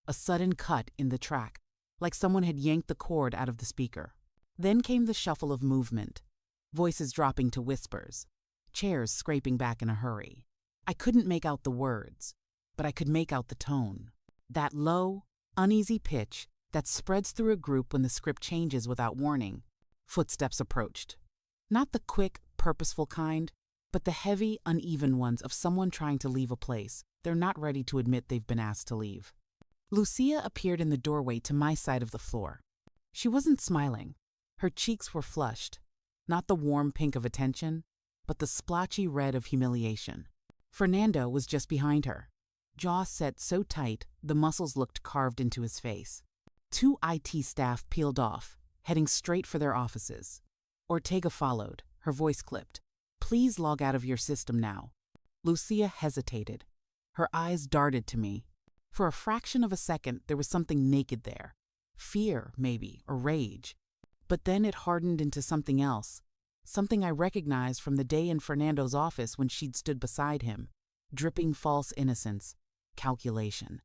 A sudden cut in the track, like someone had yanked the cord out of the speaker. Then came the shuffle of movement, voices dropping to whispers, chairs scraping back in a hurry. I couldn't make out the words, but I could make out the tone. That low, uneasy pitch that spreads through a group when the script changes without warning. Footsteps approached. Not the quick, purposeful kind, but the heavy, uneven ones of someone trying to leave a place they're not ready to admit they've been asked to leave. Lucia appeared in the doorway to my side of the floor. She wasn't smiling. Her cheeks were flushed, not the warm pink of attention, but the splotchy red of humiliation. Fernando was just behind her, jaw set so tight the muscles looked carved into his face. 2 IT staff peeled off, heading straight for their offices. Ortega followed, her voice clipped. "Please log out of your system now." Lucia hesitated. Her eyes darted to me. For a fraction of a second, there was something naked there. Fear, maybe, or rage. But then it hardened into something else. Something I recognized from the day in Fernando's office when she'd stood beside him. Dripping false innocence. Calculation.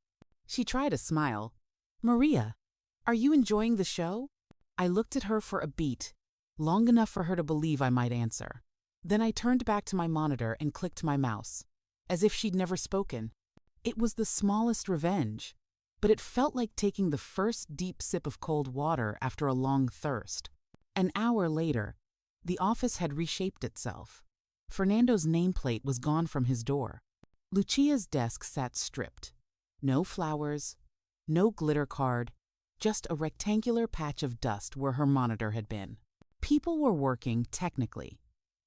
She tried a smile. "Maria, are you enjoying the show?" I looked at her for a beat, long enough for her to believe I might answer. Then I turned back to my monitor and clicked my mouse, as if she'd never spoken. It was the smallest revenge, but it felt like taking the first deep sip of cold water after a long thirst. An hour later, the office had reshaped itself. Fernando's nameplate was gone from his door. Lucia's desk sat stripped. No flowers, no glitter card, just a rectangular patch of dust where her monitor had been. People were working, technically,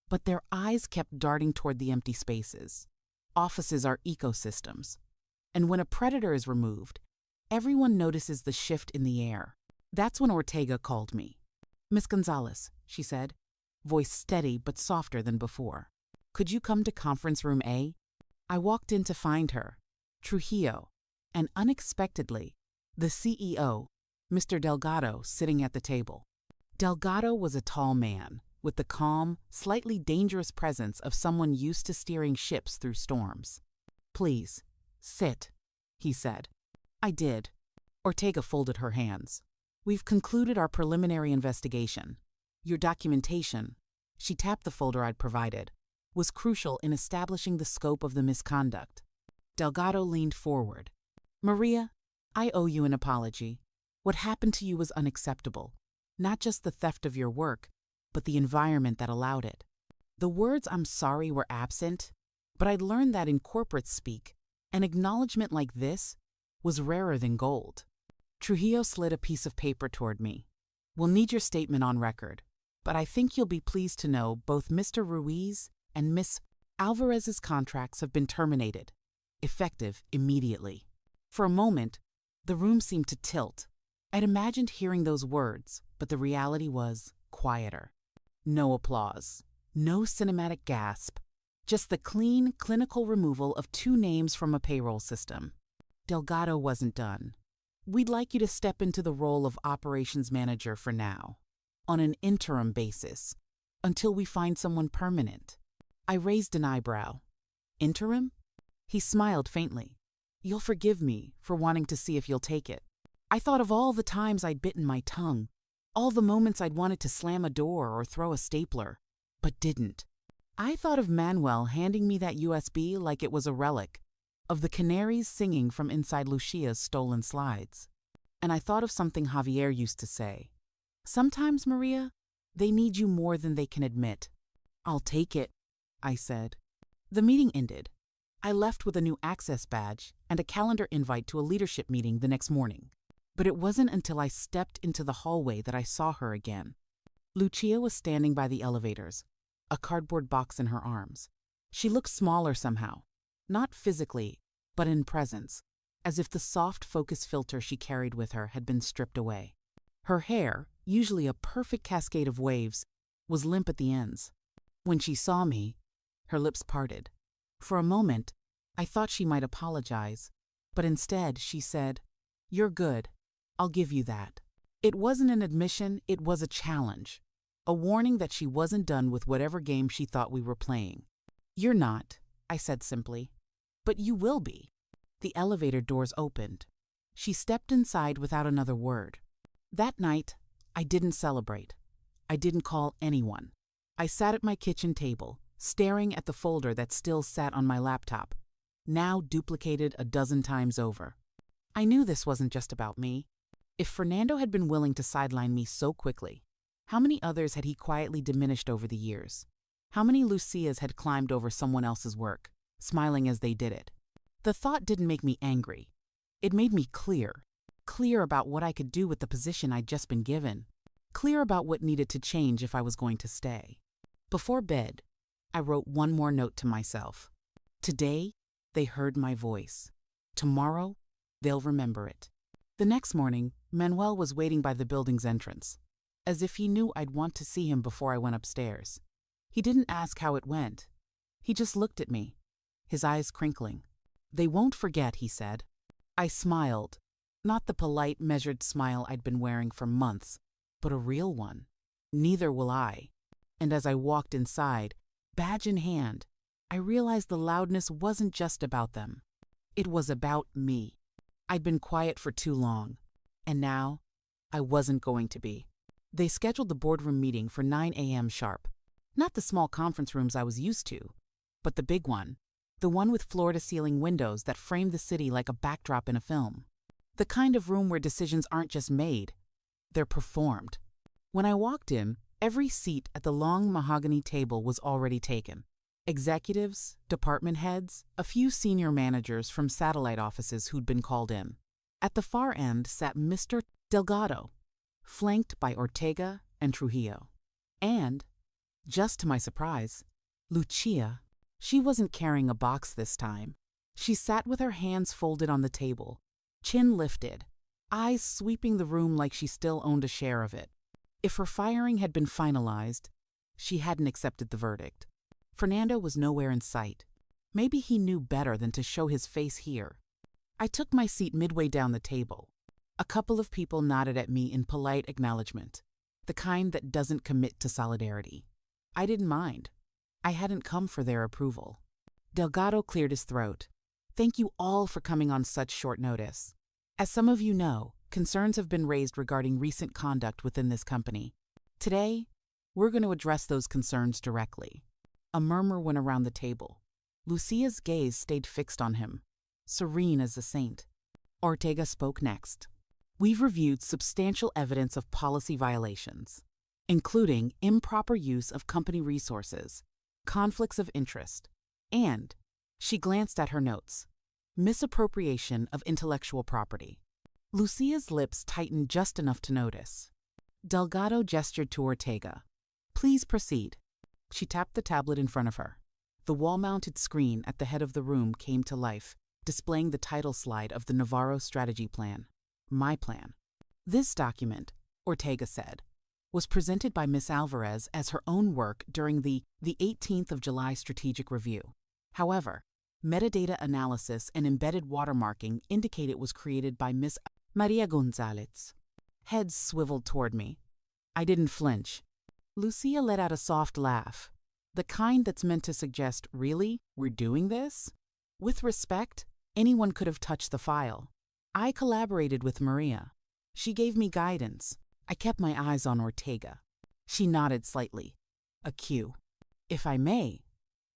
but their eyes kept darting toward the empty spaces. Offices are ecosystems, and when a predator is removed, everyone notices the shift in the air. That's when Ortega called me. "Miss Gonzalez," she said, voice steady but softer than before. "Could you come to conference room A?" I walked in to find her, Trujillo, and unexpectedly, the CEO, Mr. Delgado, sitting at the table. Delgado was a tall man, with the calm, slightly dangerous presence of someone used to steering ships through storms. "Please, sit," he said. I did. Ortega folded her hands. "We've concluded our preliminary investigation. Your documentation," she tapped the folder I'd provided, "was crucial in establishing the scope of the misconduct." Delgado leaned forward. "Maria, I owe you an apology. What happened to you was unacceptable. Not just the theft of your work, but the environment that allowed it." The words "I'm sorry" were absent, but I'd learned that in corporate speak, an acknowledgement like this was rarer than gold. Trujillo slid a piece of paper toward me. "We'll need your statement on record, but I think you'll be pleased to know both Mr. Ruiz and Miss Alvarez's contracts have been terminated, effective immediately." For a moment, the room seemed to tilt. I'd imagined hearing those words, but the reality was quieter. No applause, no cinematic gasp, just the clean, clinical removal of 2 names from a payroll system. Delgado wasn't done. "We'd like you to step into the role of operations manager for now, on an interim basis, until we find someone permanent." I raised an eyebrow. "Interim?" He smiled faintly. "You'll forgive me for wanting to see if you'll take it." I thought of all the times I'd bitten my tongue, all the moments I'd wanted to slam a door or throw a stapler, but didn't. I thought of Manuel handing me that USB like it was a relic, of the canaries singing from inside Lucia's stolen slides. And I thought of something Javier used to say. "Sometimes, Maria, they need you more than they can admit." "I'll take it," I said. The meeting ended. I left with a new access badge and a calendar invite to a leadership meeting the next morning. But it wasn't until I stepped into the hallway that I saw her again. Lucia was standing by the elevators, a cardboard box in her arms. She looked smaller somehow, not physically, but in presence, as if the soft focus filter she carried with her had been stripped away. Her hair, usually a perfect cascade of waves, was limp at the ends. When she saw me, her lips parted. For a moment, I thought she might apologize, but instead she said, "You're good. I'll give you that." It wasn't an admission, it was a challenge. A warning that she wasn't done with whatever game she thought we were playing. "You're not," I said simply. "But you will be." The elevator doors opened. She stepped inside without another word. That night, I didn't celebrate. I didn't call anyone. I sat at my kitchen table, staring at the folder that still sat on my laptop, now duplicated a dozen times over. I knew this wasn't just about me. If Fernando had been willing to sideline me so quickly, how many others had he quietly diminished over the years? How many Lucias had climbed over someone else's work, smiling as they did it? The thought didn't make me angry. It made me clear about what I could do with the position I'd just been given, clear about what needed to change if I was going to stay. Before bed, I wrote one more note to myself. Today, they heard my voice. Tomorrow, they'll remember it. The next morning, Manuel was waiting by the building's entrance, as if he knew I'd want to see him before I went upstairs. He didn't ask how it went. He just looked at me, his eyes crinkling. They won't forget, he said. I smiled, not the polite, measured smile I'd been wearing for months, but a real one. Neither will I. And as I walked inside, badge in hand, I realized the loudness wasn't just about them. It was about me. I'd been quiet for too long, and now I wasn't going to be. They scheduled the boardroom meeting for 9 a.m. sharp. Not the small conference rooms I was used to, but the big one. The one with floor-to-ceiling windows that framed the city like a backdrop in a film. The kind of room where decisions aren't just made, they're performed. When I walked in, every seat at the long mahogany table was already taken. Executives, department heads, a few senior managers from satellite offices who'd been called in. At the far end sat Mr. Delgado, flanked by Ortega and Trujillo. And, just to my surprise, Lucia. She wasn't carrying a box this time. She sat with her hands folded on the table, chin lifted, eyes sweeping the room like she still owned a share of it. If her firing had been finalized, she hadn't accepted the verdict. Fernando was nowhere in sight. Maybe he knew better than to show his face here. I took my seat midway down the table. A couple of people nodded at me in polite acknowledgement, the kind that doesn't commit to solidarity. I didn't mind. I hadn't come for their approval. Delgado cleared his throat. Thank you all for coming on such short notice. As some of you know, concerns have been raised regarding recent conduct within this company. Today, we're going to address those concerns directly. A murmur went around the table. Lucia's gaze stayed fixed on him, serene as a saint. Ortega spoke next. We've reviewed substantial evidence of policy violations, including improper use of company resources, conflicts of interest, and, she glanced at her notes, misappropriation of intellectual property. Lucia's lips tightened just enough to notice. Delgado gestured to Ortega. Please proceed. She tapped the tablet in front of her. The wall-mounted screen at the head of the room came to life, displaying the title slide of the Navarro strategy plan. My plan. This document, Ortega said, was presented by Ms. Alvarez as her own work during the 18th of July strategic review. However, metadata analysis and embedded watermarking indicate it was created by Ms. Maria Gonzalez. Heads swiveled toward me. I didn't flinch. Lucia let out a soft laugh, the kind that's meant to suggest, really, we're doing this? With respect, anyone could have touched the file. I collaborated with Maria. She gave me guidance. I kept my eyes on Ortega. She nodded slightly. A cue. If I may,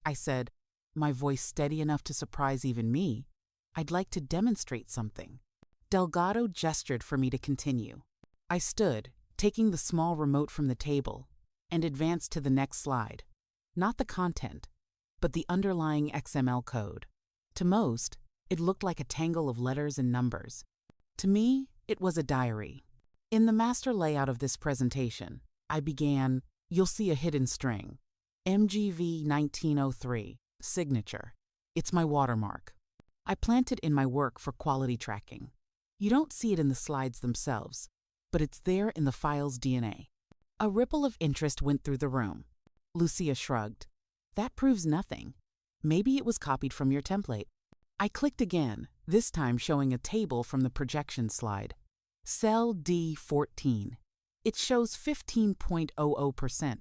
I said, my voice steady enough to surprise even me, I'd like to demonstrate something. Delgado gestured for me to continue. I stood, taking the small remote from the table, and advanced to the next slide. Not the content, but the underlying XML code. To most, it looked like a tangle of letters and numbers. To me, it was a diary. In the master layout of this presentation, I began, you'll see a hidden string. MGV 1903, signature. It's my watermark. I plant it in my work for quality tracking. You don't see it in the slides themselves, but it's there in the file's DNA. A ripple of interest went through the room. Lucia shrugged. That proves nothing. Maybe it was copied from your template. I clicked again, this time showing a table from the projection slide. Cell D14. It shows 15.00%.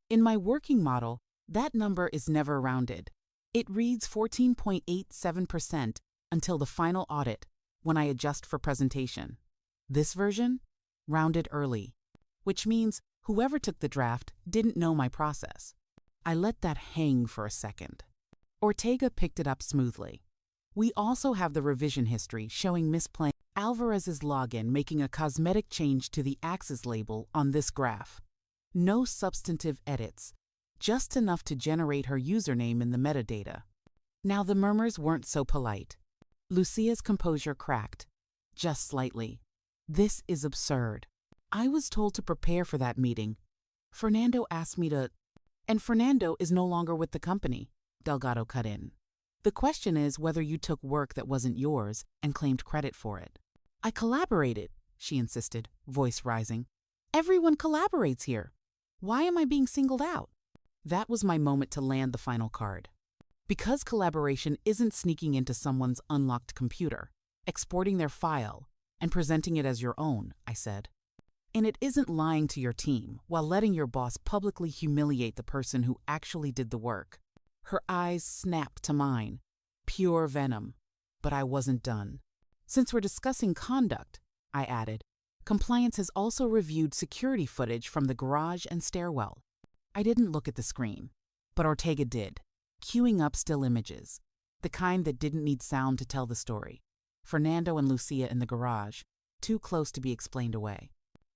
In my working model, that number is never rounded. It reads 14.87% until the final audit, when I adjust for presentation. This version? Rounded early, which means whoever took the draft didn't know my process. I let that hang for a second. Ortega picked it up smoothly. We also have the revision history showing misplaying Alvarez's login making a cosmetic change to the Axis label on this graph. No substantive edits, just enough to generate her username in the metadata. Now the murmurs weren't so polite. Lucia's composure cracked, just slightly. This is absurd. I was told to prepare for that meeting. Fernando asked me to... And Fernando is no longer with the company, Delgado cut in. The question is whether you took work that wasn't yours and claimed credit for it. I collaborated, she insisted, voice rising. Everyone collaborates here. Why am I being singled out? That was my moment to land the final card. Because collaboration isn't sneaking into someone's unlocked computer, exporting their file, and presenting it as your own, I said. And it isn't lying to your team while letting your boss publicly humiliate the person who actually did the work. Her eyes snapped to mine. Pure venom. But I wasn't done. Since we're discussing conduct, I added, compliance has also reviewed security footage from the garage and stairwell. I didn't look at the screen, but Ortega did, queuing up still images, the kind that didn't need sound to tell the story. Fernando and Lucia in the garage, too close to be explained away.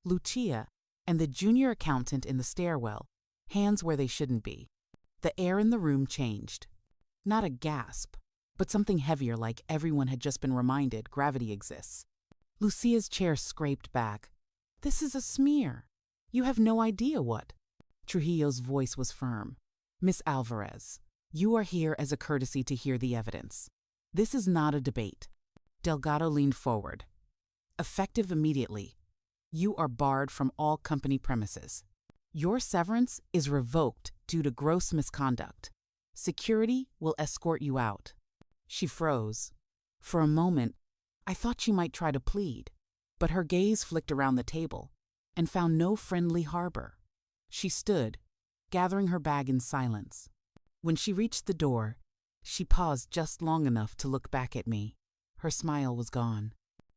Lucia and the junior accountant in the stairwell, hands where they shouldn't be. The air in the room changed. Not a gasp, but something heavier, like everyone had just been reminded gravity exists. Lucia's chair scraped back. This is a smear. You have no idea what. Trujillo's voice was firm. Miss Alvarez, you are here as a courtesy to hear the evidence. This is not a debate. Delgado leaned forward. Effective immediately. You are barred from all company premises. Your severance is revoked due to gross misconduct. Security will escort you out. She froze. For a moment, I thought she might try to plead, but her gaze flicked around the table and found no friendly harbor. She stood, gathering her bag in silence. When she reached the door, she paused just long enough to look back at me. Her smile was gone.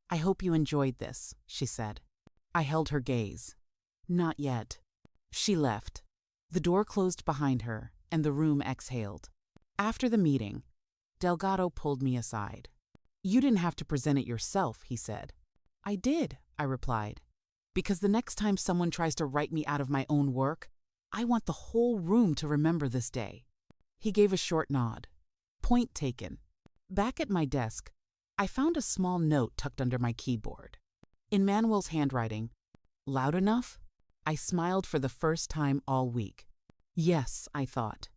I hope you enjoyed this, she said. I held her gaze. Not yet. She left. The door closed behind her, and the room exhaled. After the meeting, Delgado pulled me aside. You didn't have to present it yourself, he said. I did, I replied. Because the next time someone tries to write me out of my own work, I want the whole room to remember this day. He gave a short nod. Point taken. Back at my desk, I found a small note tucked under my keyboard. In Manuel's handwriting, loud enough? I smiled for the first time all week. Yes, I thought.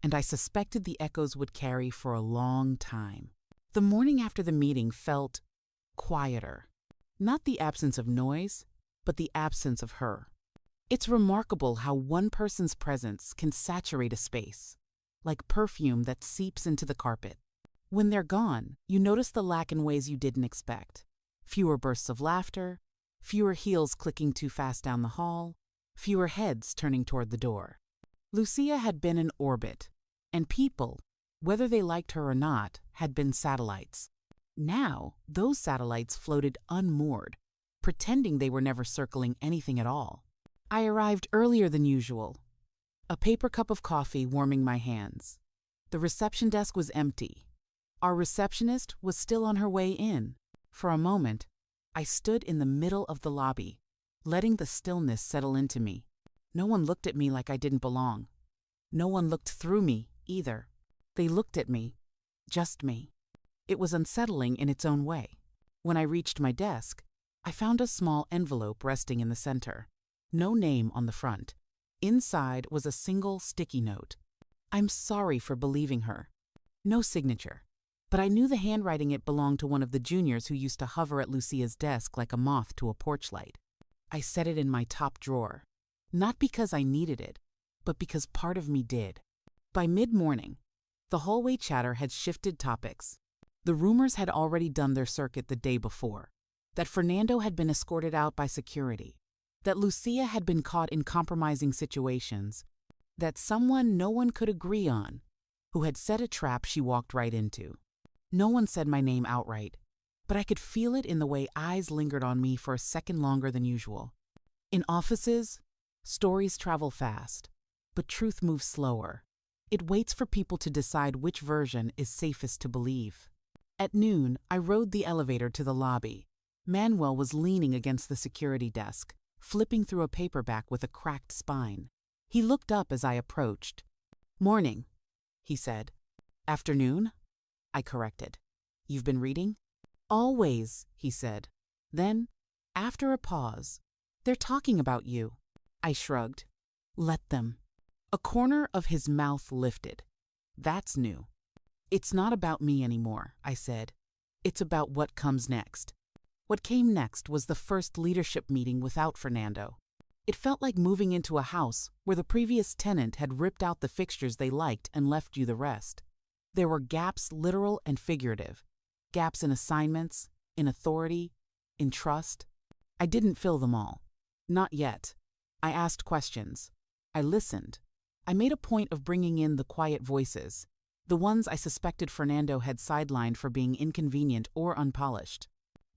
And I suspected the echoes would carry for a long time. The morning after the meeting felt quieter. Not the absence of noise, but the absence of her. It's remarkable how one person's presence can saturate a space, like perfume that seeps into the carpet. When they're gone, you notice the lack in ways you didn't expect. Fewer bursts of laughter, fewer heels clicking too fast down the hall, fewer heads turning toward the door. Lucia had been in orbit, and people, whether they liked her or not, had been satellites. Now, those satellites floated unmoored, pretending they were never circling anything at all. I arrived earlier than usual, a paper cup of coffee warming my hands. The reception desk was empty. Our receptionist was still on her way in. For a moment, I stood in the middle of the lobby, letting the stillness settle into me. No one looked at me like I didn't belong. No one looked through me, either. They looked at me, just me. It was unsettling in its own way. When I reached my desk, I found a small envelope resting in the center. No name on the front. Inside was a single sticky note. I'm sorry for believing her. No signature. But I knew the handwriting it belonged to one of the juniors who used to hover at Lucia's desk like a moth to a porch light. I set it in my top drawer. Not because I needed it, but because part of me did. By mid-morning, the hallway chatter had shifted topics. The rumors had already done their circuit the day before. That Fernando had been escorted out by security. That Lucia had been caught in compromising situations. That someone no one could agree on, who had set a trap she walked right into. No one said my name outright, but I could feel it in the way eyes lingered on me for a second longer than usual. In offices, stories travel fast. But truth moves slower. It waits for people to decide which version is safest to believe. At noon, I rode the elevator to the lobby. Manuel was leaning against the security desk, flipping through a paperback with a cracked spine. He looked up as I approached. "Morning," he said. "Afternoon?" I corrected. "You've been reading?" "Always," he said. Then, after a pause, "They're talking about you." I shrugged. "Let them." A corner of his mouth lifted. "That's new." "It's not about me anymore," I said. "It's about what comes next." What came next was the first leadership meeting without Fernando. It felt like moving into a house where the previous tenant had ripped out the fixtures they liked and left you the rest. There were gaps, literal and figurative. Gaps in assignments, in authority, in trust. I didn't fill them all. Not yet. I asked questions. I listened. I made a point of bringing in the quiet voices, the ones I suspected Fernando had sidelined for being inconvenient or unpolished.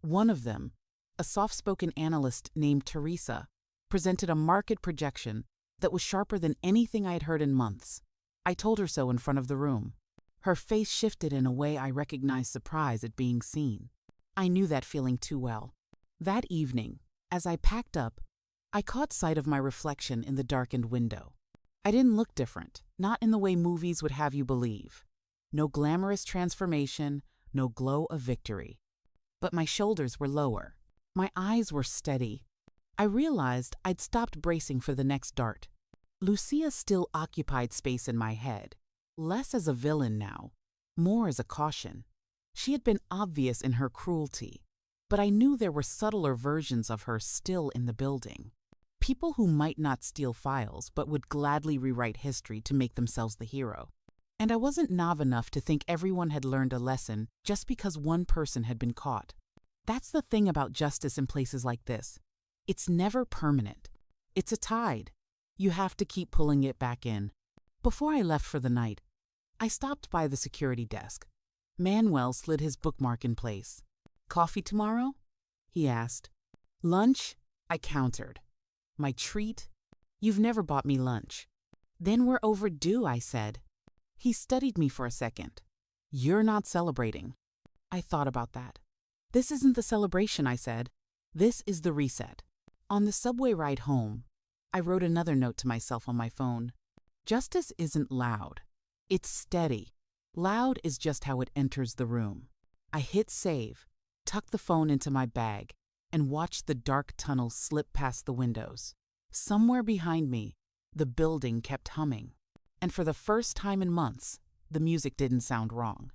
One of them, a soft-spoken analyst named Teresa, presented a market projection that was sharper than anything I had heard in months. I told her so in front of the room. Her face shifted in a way I recognized surprise at being seen. I knew that feeling too well. That evening, as I packed up, I caught sight of my reflection in the darkened window. I didn't look different, not in the way movies would have you believe. No glamorous transformation, no glow of victory. But my shoulders were lower. My eyes were steady. I realized I'd stopped bracing for the next dart. Lucia still occupied space in my head, less as a villain now, more as a caution. She had been obvious in her cruelty, but I knew there were subtler versions of her still in the building. People who might not steal files but would gladly rewrite history to make themselves the hero. And I wasn't naive enough to think everyone had learned a lesson just because one person had been caught. That's the thing about justice in places like this. It's never permanent. It's a tide. You have to keep pulling it back in. Before I left for the night, I stopped by the security desk. Manuel slid his bookmark in place. "Coffee tomorrow?" he asked. "Lunch?" I countered. "My treat?" "You've never bought me lunch." "Then we're overdue," I said. He studied me for a second. "You're not celebrating." I thought about that. "This isn't the celebration," I said. "This is the reset." On the subway ride home, I wrote another note to myself on my phone. Justice isn't loud. It's steady. Loud is just how it enters the room. I hit save, tucked the phone into my bag, and watched the dark tunnel slip past the windows. Somewhere behind me, the building kept humming. And for the first time in months, the music didn't sound wrong.